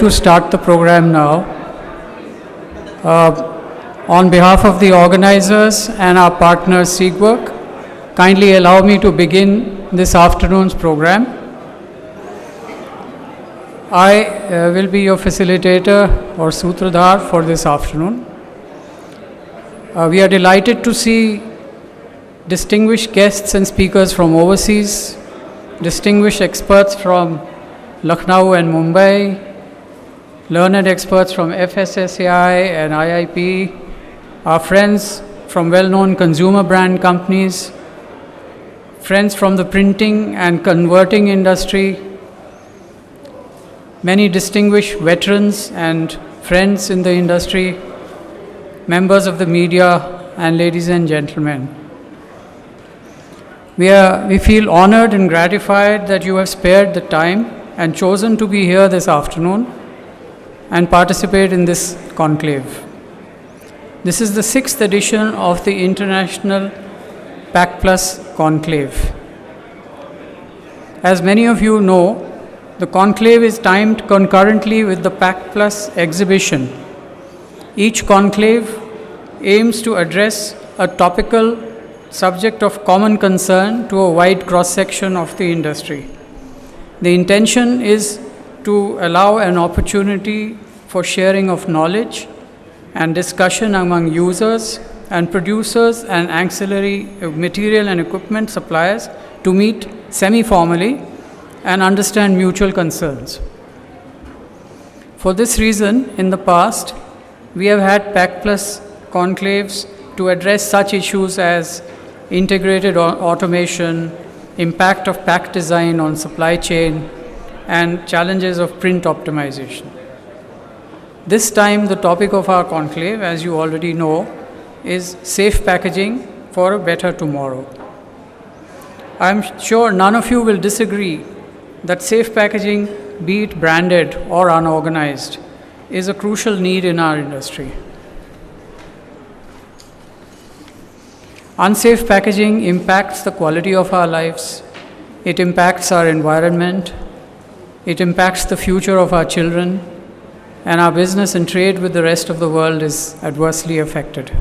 To start the program now. On behalf of the organizers and our partner SeegWork, kindly allow me to begin this afternoon's program. I will be your facilitator or Sutradhar for this afternoon. We are delighted to see distinguished guests and speakers from overseas, distinguished experts from Lucknow and Mumbai, learned experts from FSSAI and IIP, our friends from well-known consumer brand companies, friends from the printing and converting industry, many distinguished veterans and friends in the industry, members of the media, and ladies and gentlemen. We feel honored and gratified that you have spared the time and chosen to be here this afternoon and participate in this conclave. This is the 6th edition of the International PAC Plus Conclave. As many of you know, the conclave is timed concurrently with the PAC Plus exhibition. Each conclave aims to address a topical subject of common concern to a wide cross-section of the industry. The intention is to allow an opportunity for sharing of knowledge and discussion among users and producers and ancillary material and equipment suppliers to meet semi-formally and understand mutual concerns. For this reason, in the past, we have had PAC Plus conclaves to address such issues as integrated automation, impact of pack design on supply chain, and challenges of print optimization. This time, the topic of our conclave, as you already know, is safe packaging for a better tomorrow. I'm sure none of you will disagree that safe packaging, be it branded or unorganized, is a crucial need in our industry. Unsafe packaging impacts the quality of our lives, it impacts our environment, it impacts the future of our children, and our business and trade with the rest of the world is adversely affected.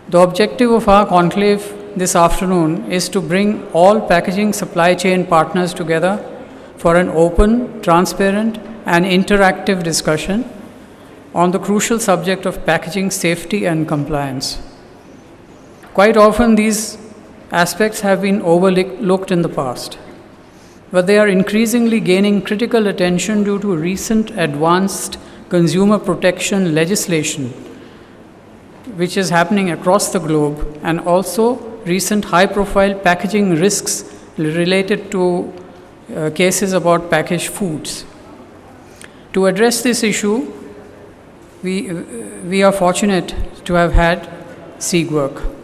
The objective of our conclave this afternoon is to bring all packaging supply chain partners together for an open, transparent, and interactive discussion on the crucial subject of packaging safety and compliance. Quite often, these aspects have been overlooked in the past, but they are increasingly gaining critical attention due to recent advanced consumer protection legislation, which is happening across the globe, and also recent high-profile packaging risks related to cases about packaged foods. To address this issue, we are fortunate to have had SeegWork.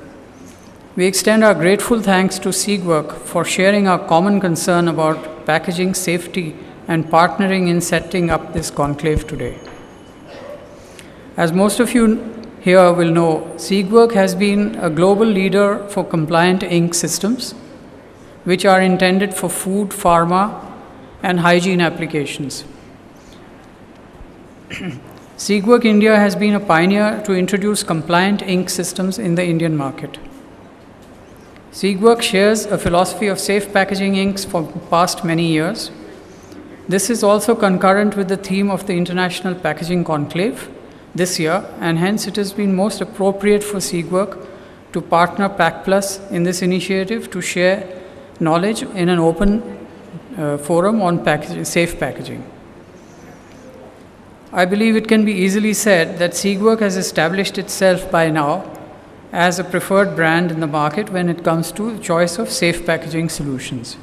We extend our grateful thanks to SeegWork for sharing our common concern about packaging safety and partnering in setting up this conclave today. As most of you here will know, SeegWork has been a global leader for compliant ink systems, which are intended for food, pharma, and hygiene applications. SeegWork India has been a pioneer to introduce compliant ink systems in the Indian market. SeegWork shares a philosophy of safe packaging inks for past many years. This is also concurrent with the theme of the International Packaging Conclave this year, and hence it has been most appropriate for SeegWork to partner PAC Plus in this initiative to share knowledge in an open forum on safe packaging. I believe it can be easily said that SeegWork has established itself by now as a preferred brand in the market when it comes to the choice of safe packaging solutions.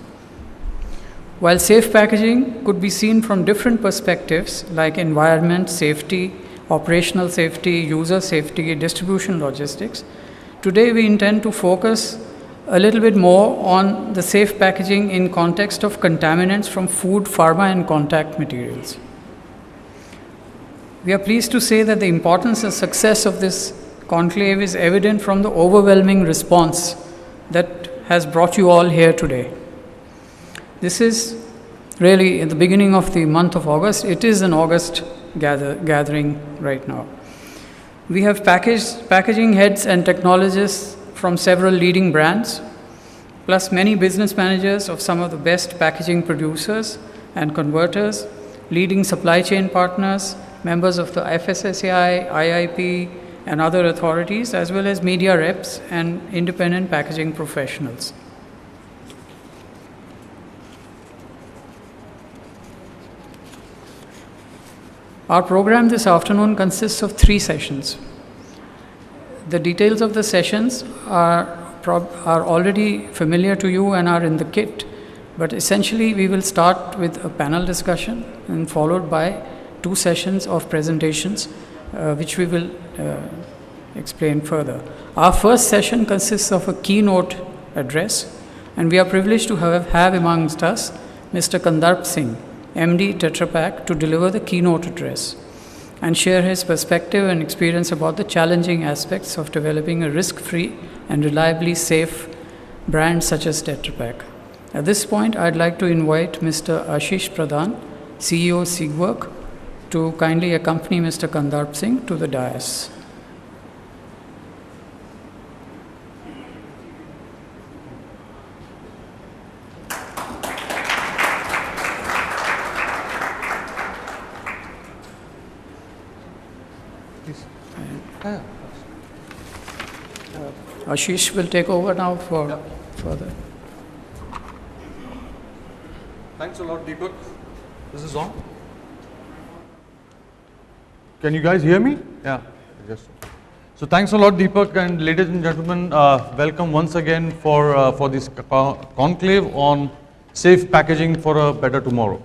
While safe packaging could be seen from different perspectives like environment, safety, operational safety, user safety, distribution logistics, today we intend to focus a little bit more on the safe packaging in context of contaminants from food, pharma, and contact materials. We are pleased to say that the importance and success of this conclave is evident from the overwhelming response that has brought you all here today. This is really in the beginning of the month of August. It is an August gathering right now. We have packaging heads and technologists from several leading brands, plus many business managers of some of the best packaging producers and converters, leading supply chain partners, members of the FSSAI, IIP, and other authorities, as well as media reps and independent packaging professionals. Our program this afternoon consists of 3 sessions. The details of the sessions are already familiar to you and are in the kit, but essentially we will start with a panel discussion and followed by 2 sessions of presentations, which we will explain further. Our first session consists of a keynote address, and we are privileged to have amongst us Mr. Kandarp Singh, MD Tetra Pak, to deliver the keynote address and share his perspective and experience about the challenging aspects of developing a risk-free and reliably safe brand such as Tetra Pak. At this point, I'd like to invite Mr. Ashish Pradhan, CEO Sigwork, to kindly accompany Mr. Kandarp Singh to the dais. Ashish will take over now for further. Thanks a lot, Deepak. This is on. Can you guys hear me? Yeah. So thanks a lot, Deepak, and ladies and gentlemen, welcome once again for this conclave on safe packaging for a better tomorrow.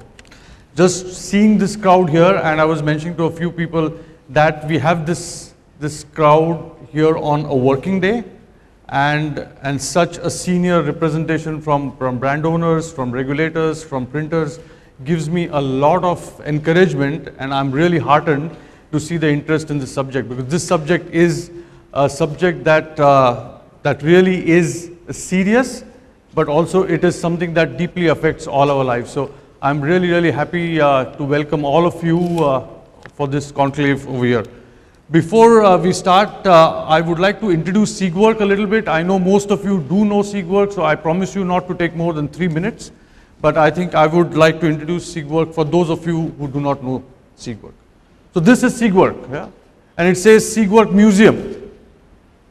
Just seeing this crowd here, and I was mentioning to a few people that we have this crowd here on a working day, and such a senior representation from brand owners, from regulators, from printers gives me a lot of encouragement, and I'm really heartened to see the interest in this subject, because this subject is a subject that really is serious, but also it is something that deeply affects all our lives. So I'm really happy to welcome all of you for this conclave over here. Before we start, I would like to introduce Sigwork a little bit. I know most of you do know Sigwork, so I promise you not to take more than 3 minutes. But I think I would like to introduce Sigwork for those of you who do not know Sigwork. So this is Sigwork, yeah? And it says Sigwork Museum.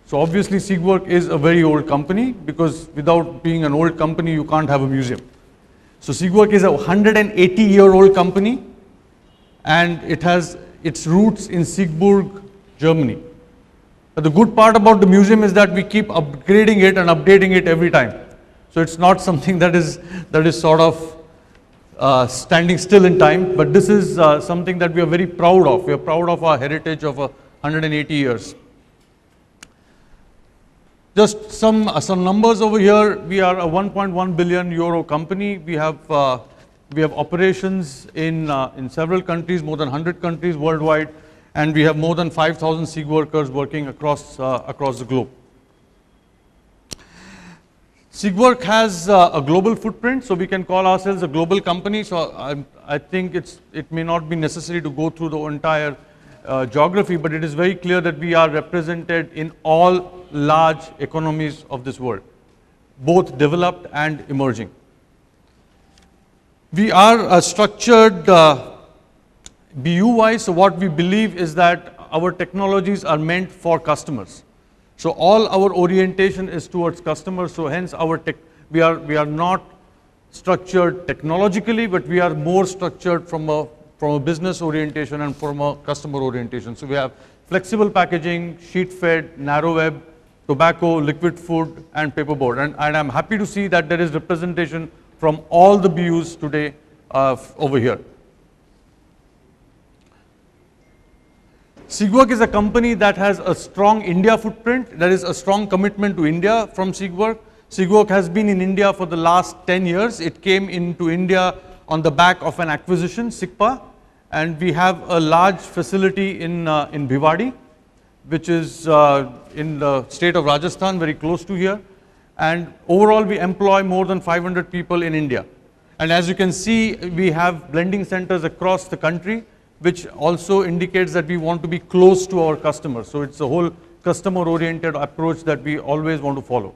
So obviously Sigwork is a very old company, because without being an old company, you can't have a museum. So Sigwork is a 180-year-old company, and it has its roots in Siegburg, Germany. But the good part about the museum is that we keep upgrading it and updating it every time. So it's not something that is sort of standing still in time, but this is something that we are very proud of. We are proud of our heritage of 180 years. Just some numbers over here. We are a 1.1 billion euro company. We have operations in several countries, more than 100 countries worldwide, and we have more than 5,000 Sigworkers working across the globe. Sigwork has a global footprint, so we can call ourselves a global company. So I think it may not be necessary to go through the entire geography, but it is very clear that we are represented in all large economies of this world, both developed and emerging. We are structured BU-wise, so what we believe is that our technologies are meant for customers. So all our orientation is towards customers, so hence we are not structured technologically, but we are more structured from a business orientation and from a customer orientation. So we have flexible packaging, sheet fed, narrow web, tobacco, liquid food, and paperboard. And I'm happy to see that there is representation from all the BUs today over here. Sigwork is a company that has a strong India footprint. There is a strong commitment to India from Sigwork. Sigwork has been in India for the last 10 years. It came into India on the back of an acquisition, Sigpa, and we have a large facility in Bhiwadi, which is in the state of Rajasthan, very close to here. And overall, we employ more than 500 people in India. And as you can see, we have blending centers across the country, which also indicates that we want to be close to our customers. So it's a whole customer-oriented approach that we always want to follow.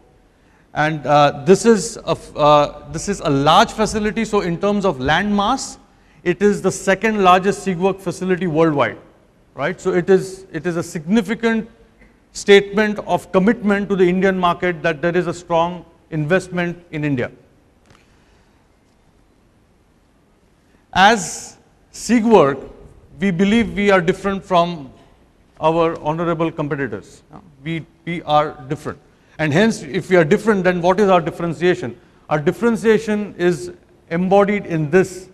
And this is a large facility, so in terms of land mass, it is the second largest SIGWORK facility worldwide, right? So it is a significant statement of commitment to the Indian market that there is a strong investment in India. As SIGWORK, we believe we are different from our honorable competitors. We are different. And hence, if we are different, then what is our differentiation? Our differentiation is embodied in this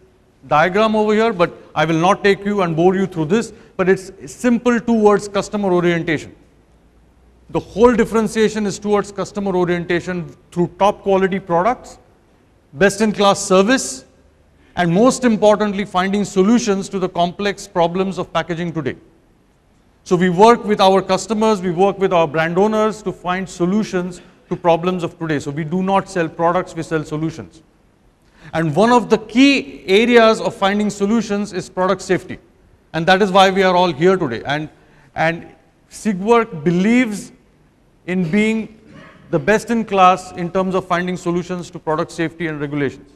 diagram over here, but I will not take you and bore you through this, but it's simple towards customer orientation. The whole differentiation is towards customer orientation through top quality products, best in class service, and most importantly, finding solutions to the complex problems of packaging today. So we work with our customers, we work with our brand owners to find solutions to problems of today. So we do not sell products, we sell solutions. And one of the key areas of finding solutions is product safety. And that is why we are all here today. And SIGWORK believes in being the best in class in terms of finding solutions to product safety and regulations.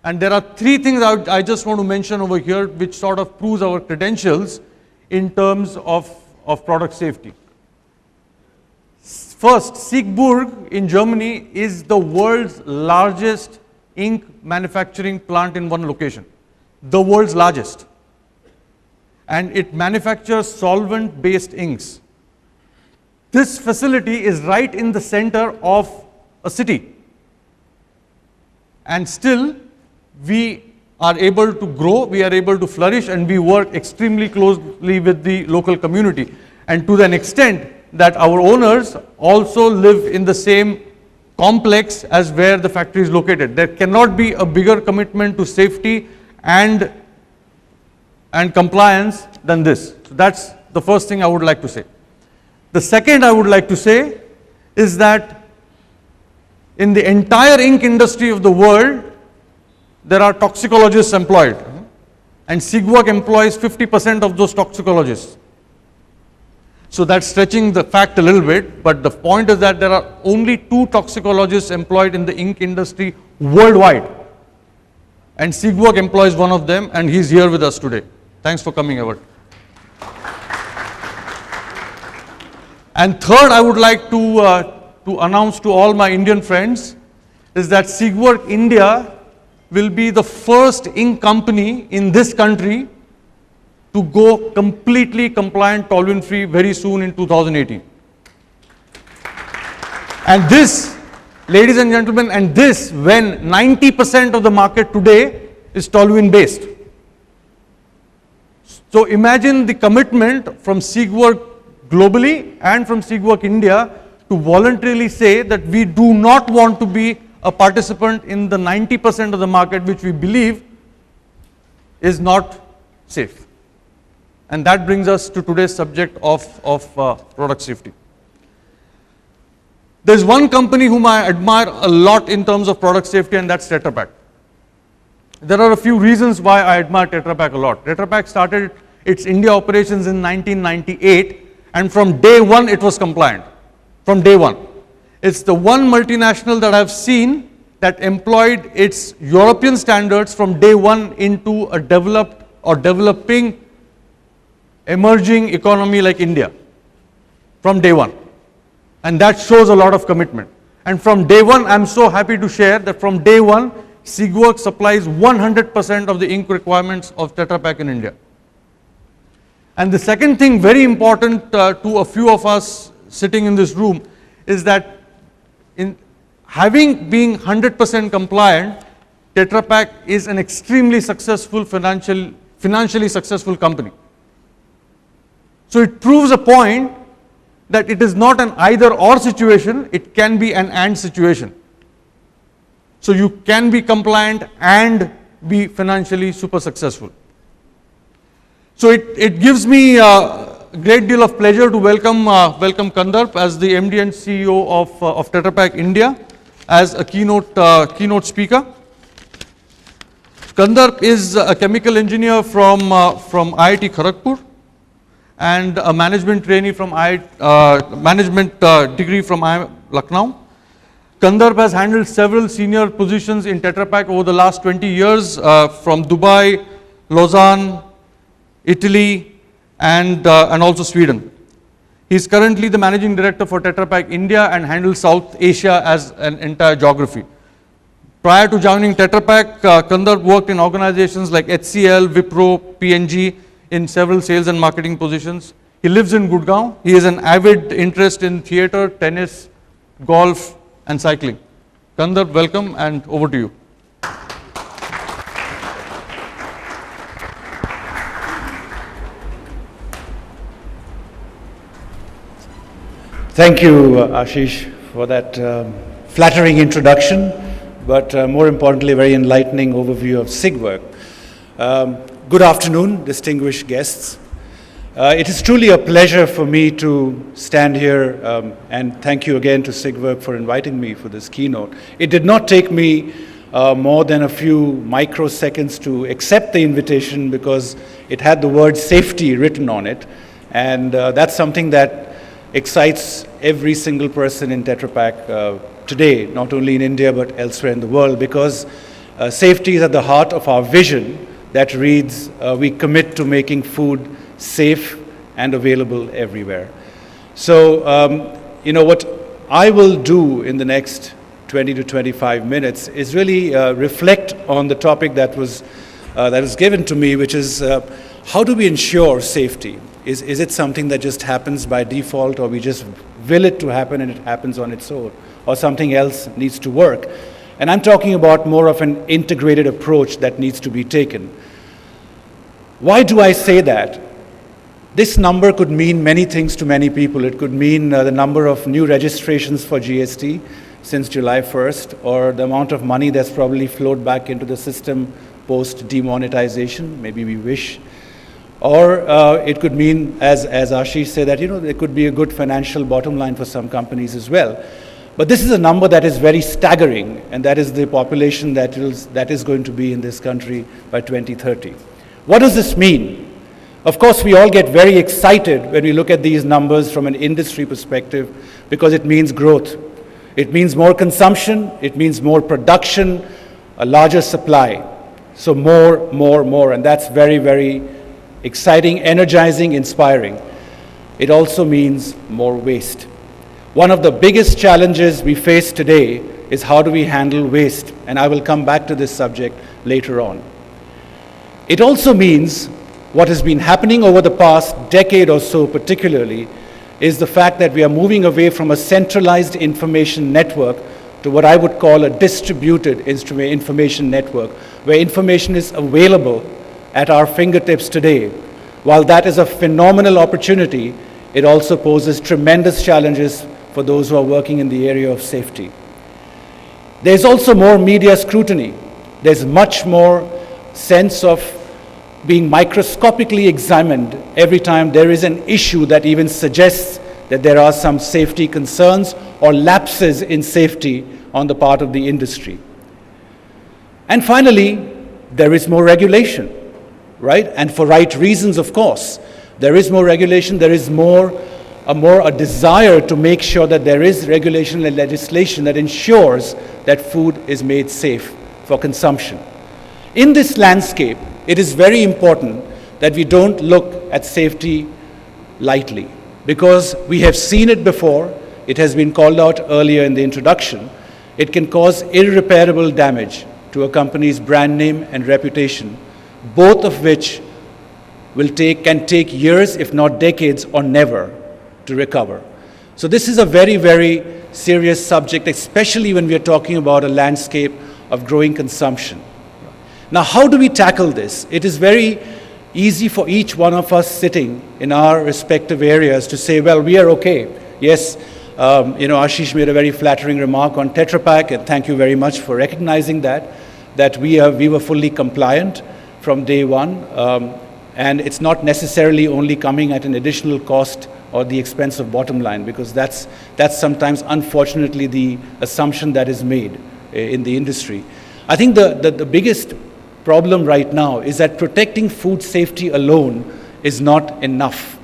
And there are three things I just want to mention over here which sort of proves our credentials in terms of product safety. First, Siegburg in Germany is the world's largest ink manufacturing plant in one location. The world's largest. And it manufactures solvent-based inks. This facility is right in the center of a city. And still, we are able to grow, we are able to flourish, and we work extremely closely with the local community. And to an extent that our owners also live in the same complex as where the factory is located. There cannot be a bigger commitment to safety and compliance than this. So that's the first thing I would like to say. The second I would like to say is that in the entire ink industry of the world, there are toxicologists employed, and SIGWORK employs 50% of those toxicologists. So that's stretching the fact a little bit, but the point is that there are only 2 toxicologists employed in the ink industry worldwide. And SIGWORK employs one of them, and he's here with us today. Thanks for coming, Evert. And third, I would like to announce to all my Indian friends is that SIGWORK India will be the first ink company in this country to go completely compliant, toluene-free very soon in 2018. And this, ladies and gentlemen, and this when 90% of the market today is toluene based. So imagine the commitment from SIGWORK globally and from SIGWORK India to voluntarily say that we do not want to be a participant in the 90% of the market which we believe is not safe. And that brings us to today's subject of product safety. There's one company whom I admire a lot in terms of product safety, and that's Tetra Pak. There are a few reasons why I admire Tetra Pak a lot. Tetra Pak started its India operations in 1998, and from day one it was compliant. From day one. It's the one multinational that I've seen that employed its European standards from day one into a developed or developing emerging economy like India. From day one. And that shows a lot of commitment. And from day one, I'm so happy to share that from day one, SIGWORK supplies 100% of the ink requirements of Tetra Pak in India. And the second thing very important to a few of us sitting in this room is that in having being 100% compliant, Tetra Pak is an extremely successful financially successful company. So it proves a point that it is not an either or situation, it can be an and situation. So you can be compliant and be financially super successful. So it gives me a great deal of pleasure to welcome Kandarp as the MD and CEO of Tetra Pak India as a keynote speaker. Kandarp is a chemical engineer from IIT Kharagpur and a management trainee from management degree from IIM Lucknow. Kandarp has handled several senior positions in Tetra Pak over the last 20 years from Dubai, Lausanne, Italy, and also Sweden. He is currently the managing director for Tetra Pak India and handles South Asia as an entire geography. Prior to joining Tetra Pak, Kandarp worked in organizations like HCL, Wipro, P&G in several sales and marketing positions. He lives in Gurgaon. He has an avid interest in theatre, tennis, golf, and cycling. Kandarp, welcome, and over to you. Thank you, Ashish, for that flattering introduction, but more importantly, very enlightening overview of SIGWORK. Good afternoon, distinguished guests. It is truly a pleasure for me to stand here and thank you again to SIGWORK for inviting me for this keynote. It did not take me more than a few microseconds to accept the invitation because it had the word safety written on it, and that's something that excites every single person in Tetra Pak today, not only in India but elsewhere in the world, because safety is at the heart of our vision that reads, we commit to making food safe and available everywhere. So, you know, what I will do in the next 20 to 25 minutes is really reflect on the topic that was given to me, which is how do we ensure safety? Is it something that just happens by default, or we just will it to happen and it happens on its own, or something else needs to work? And I'm talking about more of an integrated approach that needs to be taken. Why do I say that? This number could mean many things to many people. It could mean the number of new registrations for GST since July 1st, or the amount of money that's probably flowed back into the system post demonetization, maybe we wish. Or it could mean, as Ashish said, that, you know, there could be a good financial bottom line for some companies as well. But this is a number that is very staggering, and that is the population that is going to be in this country by 2030. What does this mean? Of course, we all get very excited when we look at these numbers from an industry perspective, because it means growth. It means more consumption, it means more production, a larger supply. So more, and that's very, very exciting, energizing, inspiring. It also means more waste. One of the biggest challenges we face today is how do we handle waste, and I will come back to this subject later on. It also means what has been happening over the past decade or so particularly is the fact that we are moving away from a centralized information network to what I would call a distributed information network, where information is available at our fingertips today. While that is a phenomenal opportunity, it also poses tremendous challenges for those who are working in the area of safety. There's also more media scrutiny. There's much more sense of being microscopically examined every time there is an issue that even suggests that there are some safety concerns or lapses in safety on the part of the industry. And finally, there is more regulation, right? And for right reasons, of course. There is more regulation, there is a desire to make sure that there is regulation and legislation that ensures that food is made safe for consumption. In this landscape, it is very important that we don't look at safety lightly, because we have seen it before. It has been called out earlier in the introduction. It can cause irreparable damage to a company's brand name and reputation, both of which can take years, if not decades, or never to recover. So this is a very, very serious subject, especially when we are talking about a landscape of growing consumption. Now, how do we tackle this? It is very easy for each one of us sitting in our respective areas to say, well, we are okay. Yes, Ashish made a very flattering remark on Tetra Pak, and thank you very much for recognizing that we were fully compliant from day one, and it's not necessarily only coming at an additional cost or the expense of bottom line, because that's sometimes, unfortunately, the assumption that is made in the industry. I think the biggest problem right now is that protecting food safety alone is not enough.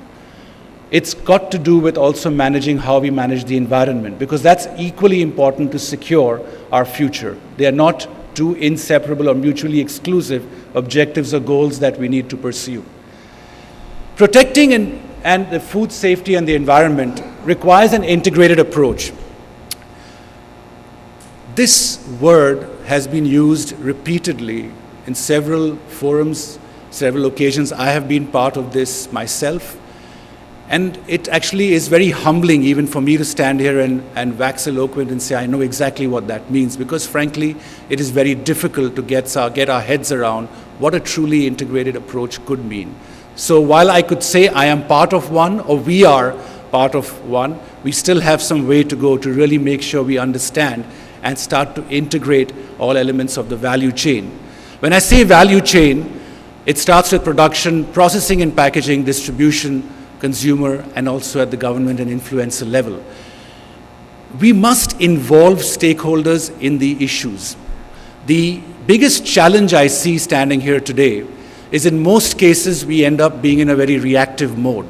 It's got to do with also managing how we manage the environment, because that's equally important to secure our future. They are not two inseparable or mutually exclusive objectives or goals that we need to pursue. Protecting and the food safety and the environment requires an integrated approach. This word has been used repeatedly in several forums, several occasions. I have been part of this myself. And it actually is very humbling even for me to stand here and wax eloquent and say I know exactly what that means, because frankly it is very difficult to get our heads around what a truly integrated approach could mean. So while I could say I am part of one, or we are part of one, we still have some way to go to really make sure we understand and start to integrate all elements of the value chain. When I say value chain, it starts with production, processing and packaging, distribution, consumer, and also at the government and influencer level. We must involve stakeholders in the issues. The biggest challenge I see standing here today is in most cases we end up being in a very reactive mode.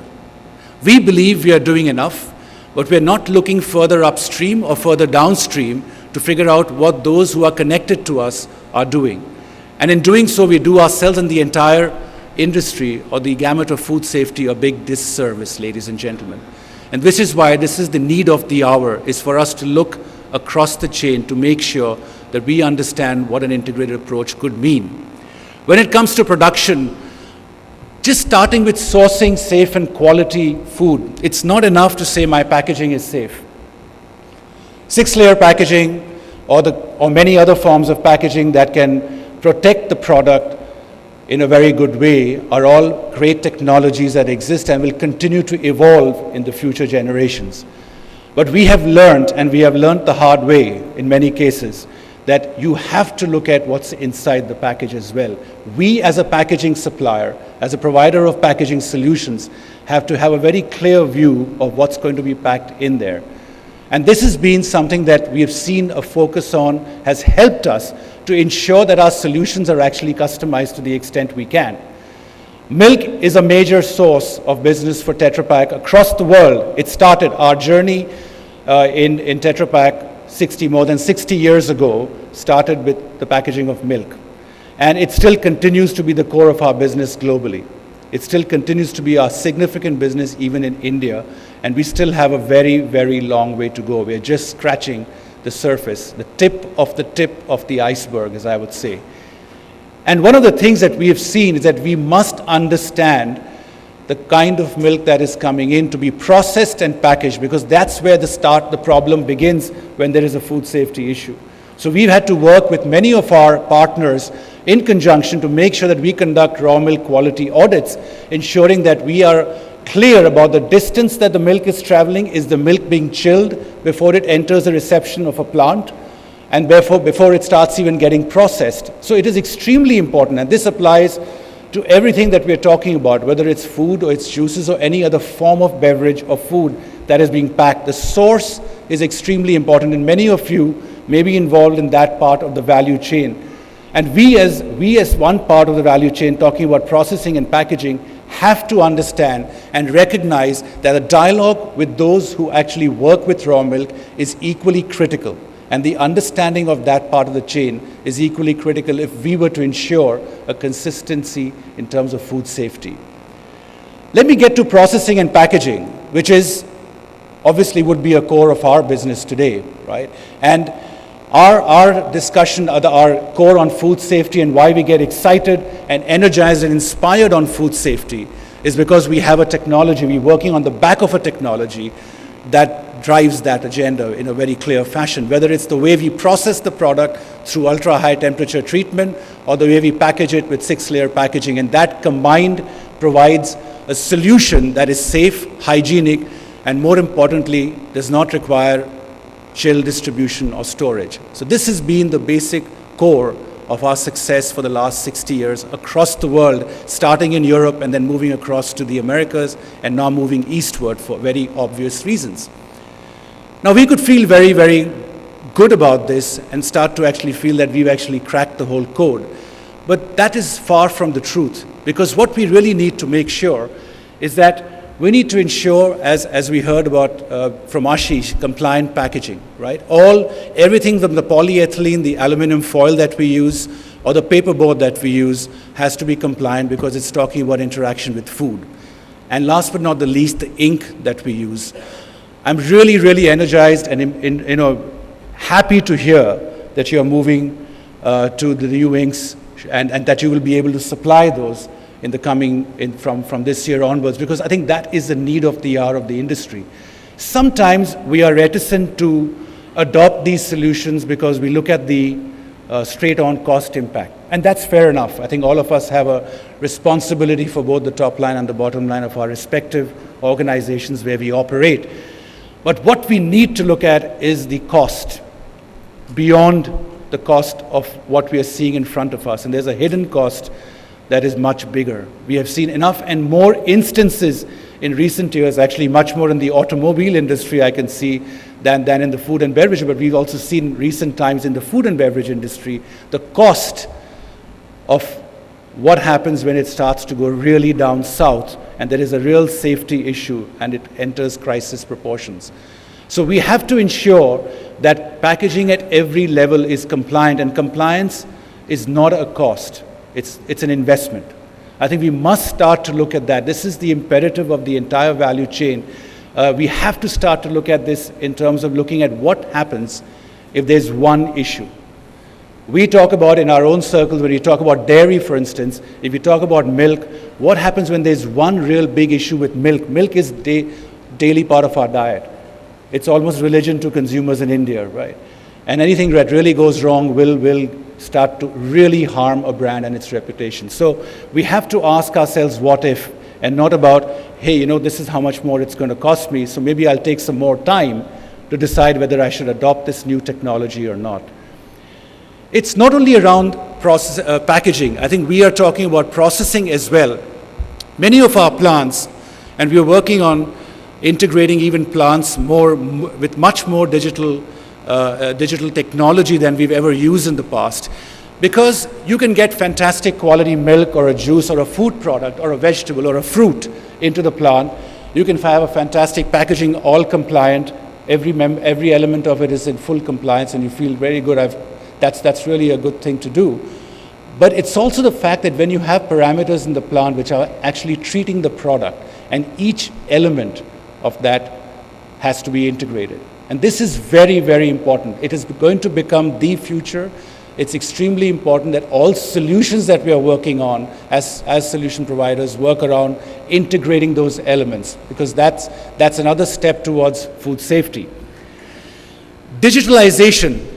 We believe we are doing enough, but we're not looking further upstream or further downstream to figure out what those who are connected to us are doing. And in doing so, we do ourselves and the entire industry or the gamut of food safety a big disservice, ladies and gentlemen. And this is why this is the need of the hour, is for us to look across the chain to make sure that we understand what an integrated approach could mean. When it comes to production, just starting with sourcing safe and quality food, it's not enough to say my packaging is safe. 6-layer packaging or many other forms of packaging that can protect the product in a very good way are all great technologies that exist and will continue to evolve in the future generations. But we have learned, and we have learned the hard way in many cases, that you have to look at what's inside the package as well. We as a packaging supplier, as a provider of packaging solutions, have to have a very clear view of what's going to be packed in there. And this has been something that we have seen a focus on, has helped us to ensure that our solutions are actually customized to the extent we can. Milk is a major source of business for Tetra Pak across the world. It started our journey in Tetra Pak more than 60 years ago, started with the packaging of milk. And it still continues to be the core of our business globally. It still continues to be our significant business even in India, and we still have a very, very long way to go. We are just scratching the surface, the tip of the iceberg, as I would say. And one of the things that we have seen is that we must understand the kind of milk that is coming in to be processed and packaged, because that's where the problem begins when there is a food safety issue. So we've had to work with many of our partners in conjunction to make sure that we conduct raw milk quality audits, ensuring that we are clear about the distance that the milk is traveling. Is the milk being chilled before it enters the reception of a plant, and before it starts even getting processed? So it is extremely important, and this applies to everything that we're talking about, whether it's food or it's juices or any other form of beverage or food that is being packed. The source is extremely important, and many of you may be involved in that part of the value chain. And we as one part of the value chain, talking about processing and packaging, have to understand and recognize that a dialogue with those who actually work with raw milk is equally critical. And the understanding of that part of the chain is equally critical if we were to ensure a consistency in terms of food safety. Let me get to processing and packaging, which is obviously would be a core of our business today, right? And our discussion, our core on food safety and why we get excited and energized and inspired on food safety is because we have a technology, we're working on the back of a technology that drives that agenda in a very clear fashion, whether it's the way we process the product through ultra-high temperature treatment or the way we package it with 6-layer packaging. And that combined provides a solution that is safe, hygienic, and more importantly, does not require chill distribution or storage. So this has been the basic core of our success for the last 60 years across the world, starting in Europe and then moving across to the Americas and now moving eastward for very obvious reasons. Now we could feel very, very good about this and start to actually feel that we've actually cracked the whole code. But that is far from the truth, because what we really need to make sure is that we need to ensure, as we heard about from Ashish, compliant packaging, right? Everything from the polyethylene, the aluminum foil that we use, or the paperboard that we use has to be compliant because it's talking about interaction with food. And last but not the least, the ink that we use. I'm really, really energized and happy to hear that you are moving to the new inks and that you will be able to supply those in the from this year onwards, because I think that is the need of the hour of the industry. Sometimes we are reticent to adopt these solutions because we look at the straight-on cost impact. And that's fair enough. I think all of us have a responsibility for both the top line and the bottom line of our respective organizations where we operate. But what we need to look at is the cost beyond the cost of what we are seeing in front of us. And there's a hidden cost that is much bigger. We have seen enough and more instances in recent years, actually much more in the automobile industry I can see than in the food and beverage, but we've also seen recent times in the food and beverage industry, the cost of what happens when it starts to go really down south and there is a real safety issue and it enters crisis proportions. So we have to ensure that packaging at every level is compliant, and compliance is not a cost. It's an investment. I think we must start to look at that. This is the imperative of the entire value chain. We have to start to look at this in terms of looking at what happens if there's one issue. We talk about in our own circles, when we talk about dairy, for instance, if we talk about milk, what happens when there's one real big issue with milk? Milk is daily part of our diet. It's almost religion to consumers in India, right? And anything that really goes wrong will start to really harm a brand and its reputation. So we have to ask ourselves what if, and not about, hey, this is how much more it's going to cost me, so maybe I'll take some more time to decide whether I should adopt this new technology or not. It's not only around packaging. I think we are talking about processing as well. Many of our plants, and we are working on integrating even plants with much more digital technology than we've ever used in the past, because you can get fantastic quality milk or a juice or a food product or a vegetable or a fruit into the plant. You can have a fantastic packaging, all compliant. Every element of it is in full compliance, and you feel very good. That's really a good thing to do. But it's also the fact that when you have parameters in the plant which are actually treating the product, and each element of that has to be integrated. And this is very, very important. It is going to become the future. It's extremely important that all solutions that we are working on as solution providers work around integrating those elements, because that's another step towards food safety. Digitalization.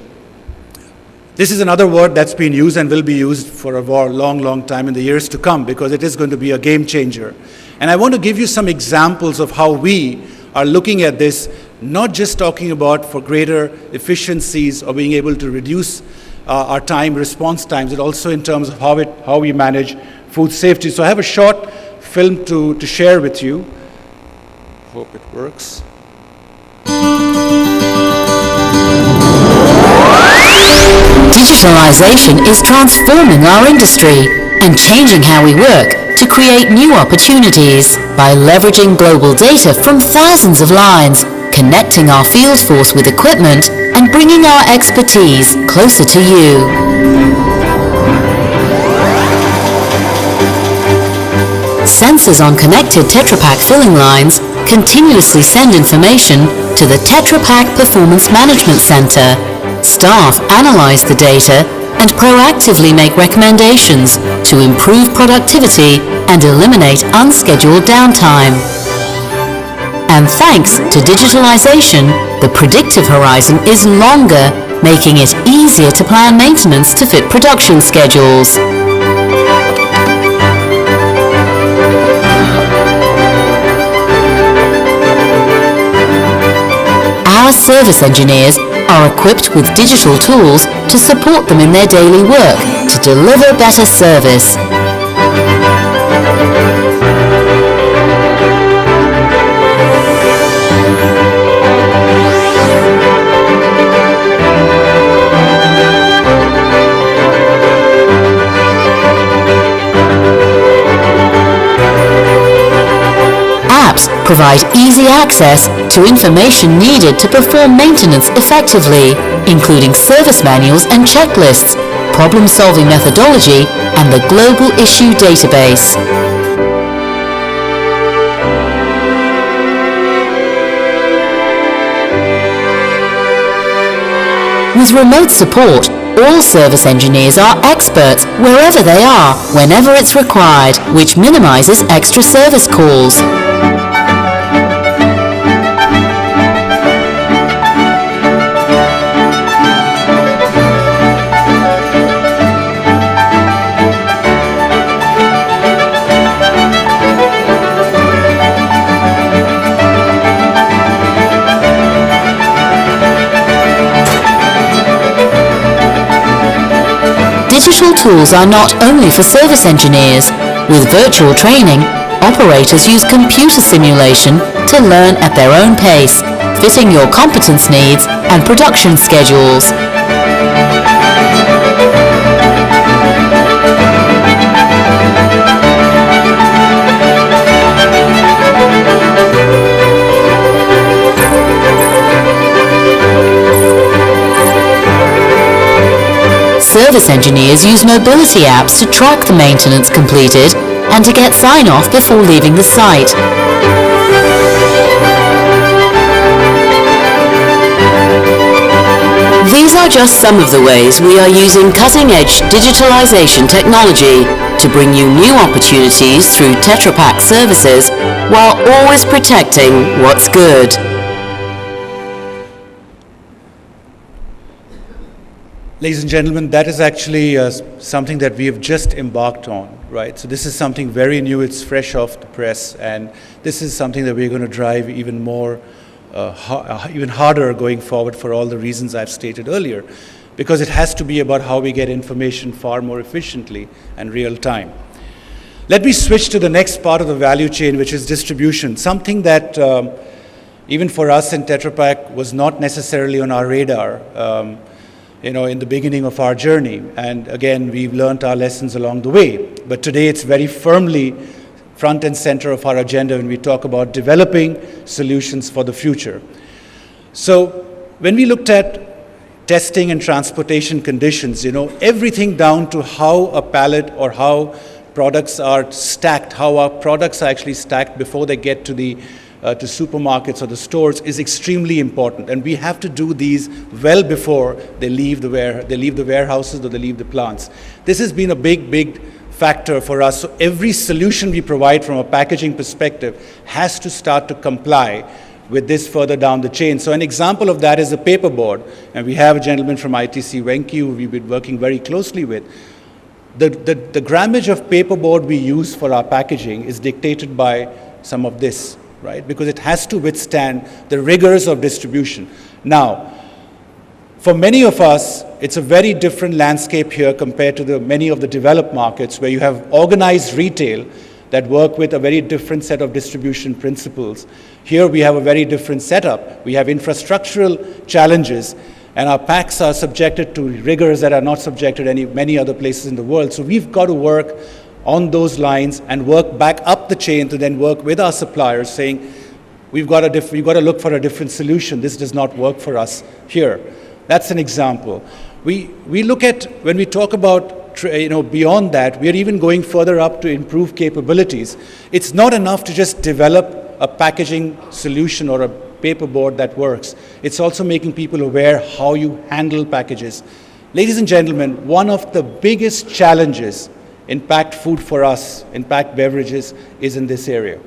This is another word that's been used and will be used for a long, long time in the years to come, because it is going to be a game changer. And I want to give you some examples of how we are looking at this, not just talking about for greater efficiencies or being able to reduce our response times, but also in terms of how we manage food safety. So I have a short film to share with you. Hope it works. Digitalization is transforming our industry and changing how we work to create new opportunities by leveraging global data from thousands of lines, connecting our field force with equipment, and bringing our expertise closer to you. Sensors on connected Tetra Pak filling lines continuously send information to the Tetra Pak Performance Management Center. Staff analyze the data and proactively make recommendations to improve productivity and eliminate unscheduled downtime. And thanks to digitalization, the predictive horizon is longer, making it easier to plan maintenance to fit production schedules. Our service engineers are equipped with digital tools to support them in their daily work to deliver better service. provide easy access to information needed to perform maintenance effectively, including service manuals and checklists, problem-solving methodology, and the Global Issue Database. With remote support, all service engineers are experts wherever they are, whenever it's required, which minimizes extra service calls. Digital tools are not only for service engineers. With virtual training, operators use computer simulation to learn at their own pace, fitting your competence needs and production schedules. Service engineers use mobility apps to track the maintenance completed and to get sign-off before leaving the site. These are just some of the ways we are using cutting-edge digitalization technology to bring you new opportunities through Tetra Pak services while always protecting what's good. Ladies and gentlemen, that is actually something that we have just embarked on, right? So this is something very new, it's fresh off the press, and this is something that we're going to drive even more, even harder going forward for all the reasons I've stated earlier, because it has to be about how we get information far more efficiently and real time. Let me switch to the next part of the value chain, which is distribution, something that even for us in Tetra Pak was not necessarily on our radar. In the beginning of our journey. And again, we've learned our lessons along the way. But today it's very firmly front and center of our agenda when we talk about developing solutions for the future. So when we looked at testing and transportation conditions, everything down to how a pallet or how products are stacked, how our products are actually stacked before they get to the to supermarkets or the stores is extremely important, and we have to do these well before they leave the warehouses or they leave the plants. This has been a big factor for us. So every solution we provide from a packaging perspective has to start to comply with this further down the chain. So an example of that is the paperboard, and we have a gentleman from ITC Venki who we've been working very closely with. The grammage of paperboard we use for our packaging is dictated by some of this, right? Because it has to withstand the rigors of distribution. Now, for many of us, it's a very different landscape here compared to many of the developed markets where you have organized retail that work with a very different set of distribution principles. Here we have a very different setup. We have infrastructural challenges, and our packs are subjected to rigors that are not subjected to many other places in the world. So we've got to work on those lines and work back up the chain to then work with our suppliers saying, we've got to look for a different solution. This does not work for us here. That's an example. We look at, when we talk about beyond that, we are even going further up to improve capabilities. It's not enough to just develop a packaging solution or a paperboard that works. It's also making people aware how you handle packages. Ladies and gentlemen, one of the biggest challenges in packed food for us, in packed beverages, is in this area.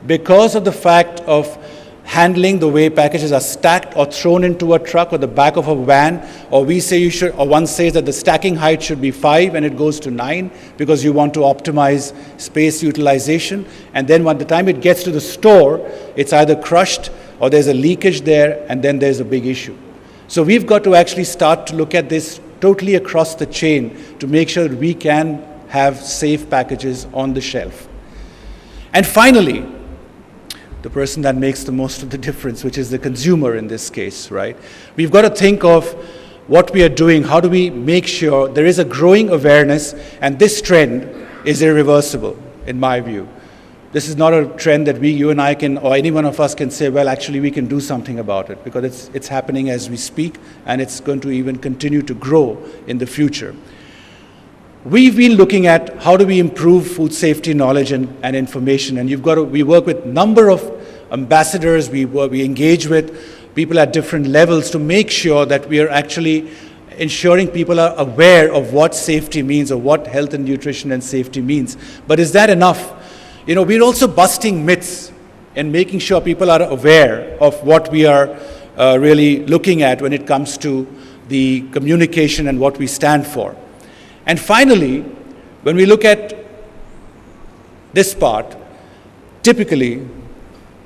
Because of the fact of handling the way packages are stacked or thrown into a truck or the back of a van, or one says that the stacking height should be 5 and it goes to 9 because you want to optimize space utilization. And then by the time it gets to the store, it's either crushed or there's a leakage there, and then there's a big issue. So we've got to actually start to look at this totally across the chain to make sure that we can have safe packages on the shelf. And finally, the person that makes the most of the difference, which is the consumer in this case, right? We've got to think of what we are doing. How do we make sure there is a growing awareness, and this trend is irreversible, in my view. this is not a trend that you and I can, or any one of us can say, well, actually we can do something about it, because it's happening as we speak, and it's going to even continue to grow in the future. We've been looking at how do we improve food safety knowledge and information, and we work with a number of ambassadors, we engage with people at different levels to make sure that we are actually ensuring people are aware of what safety means, or what health and nutrition and safety means. But is that enough? We're also busting myths and making sure people are aware of what we are really looking at when it comes to the communication and what we stand for. And finally, when we look at this part, typically,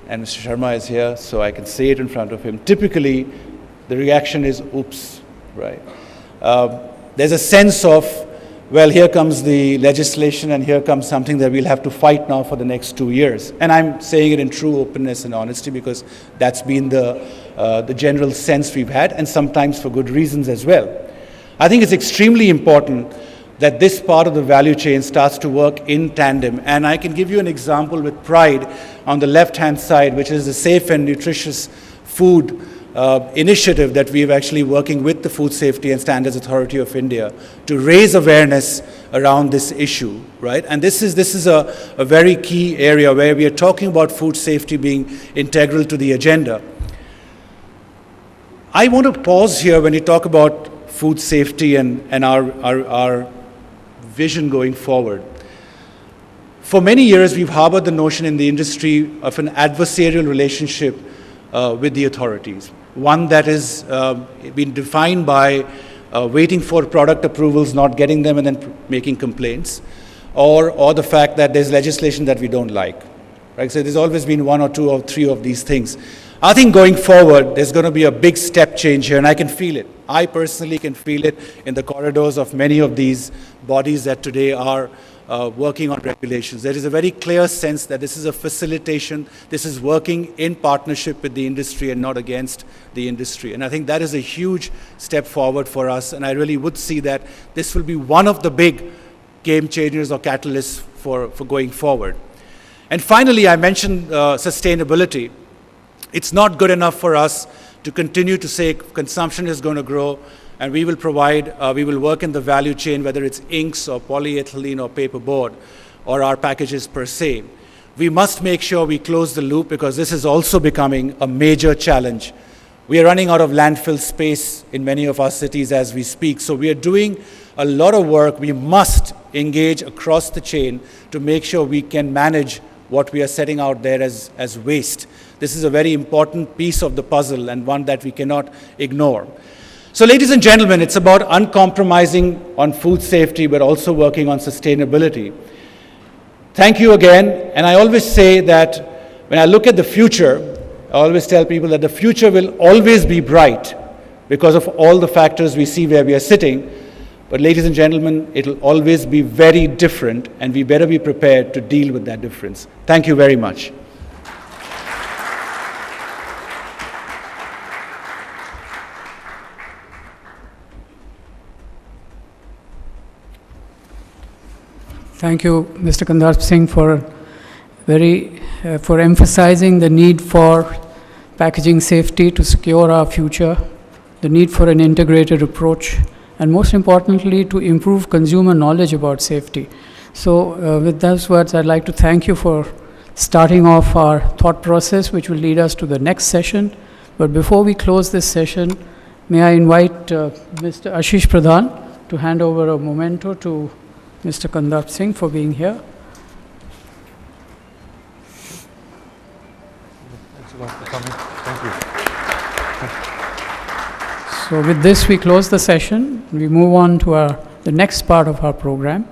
and Mr. Sharma is here, so I can say it in front of him, typically the reaction is, oops, right? There's a sense of, well, here comes the legislation and here comes something that we'll have to fight now for the next 2 years. And I'm saying it in true openness and honesty, because that's been the general sense we've had, and sometimes for good reasons as well. I think it's extremely important that this part of the value chain starts to work in tandem. And I can give you an example with pride on the left-hand side, which is the Safe and Nutritious Food initiative that we're actually working with the Food Safety and Standards Authority of India to raise awareness around this issue, right? And this is a very key area where we are talking about food safety being integral to the agenda. I want to pause here when you talk about food safety and our vision going forward. For many years, we've harbored the notion in the industry of an adversarial relationship with the authorities. One that has been defined by waiting for product approvals, not getting them, and then making complaints, or the fact that there's legislation that we don't like. Right? So there's always been one or two or three of these things. I think going forward, there's going to be a big step change here, and I can feel it. I personally can feel it in the corridors of many of these bodies that today are working on regulations. There is a very clear sense that this is a facilitation, this is working in partnership with the industry and not against the industry. And I think that is a huge step forward for us, and I really would see that this will be one of the big game changers or catalysts for going forward. And finally, I mentioned sustainability. It's not good enough for us to continue to say consumption is going to grow, and we will provide, we will work in the value chain, whether it's inks or polyethylene or paperboard or our packages per se. We must make sure we close the loop, because this is also becoming a major challenge. We are running out of landfill space in many of our cities as we speak, so we are doing a lot of work. We must engage across the chain to make sure we can manage what we are setting out there as waste. This is a very important piece of the puzzle, and one that we cannot ignore. So ladies and gentlemen, it's about uncompromising on food safety, but also working on sustainability. Thank you again, and I always say that when I look at the future, I always tell people that the future will always be bright because of all the factors we see where we are sitting. But ladies and gentlemen, it will always be very different, and we better be prepared to deal with that difference. Thank you very much. Thank you, Mr. Kandarp Singh, for emphasizing the need for packaging safety to secure our future, the need for an integrated approach, and most importantly, to improve consumer knowledge about safety. So with those words, I'd like to thank you for starting off our thought process, which will lead us to the next session. But before we close this session, may I invite Mr. Ashish Pradhan to hand over a memento to Mr. Kandarp Singh for being here. Thanks a lot for coming. Thank you. So with this, we close the session. We move on to the next part of our program.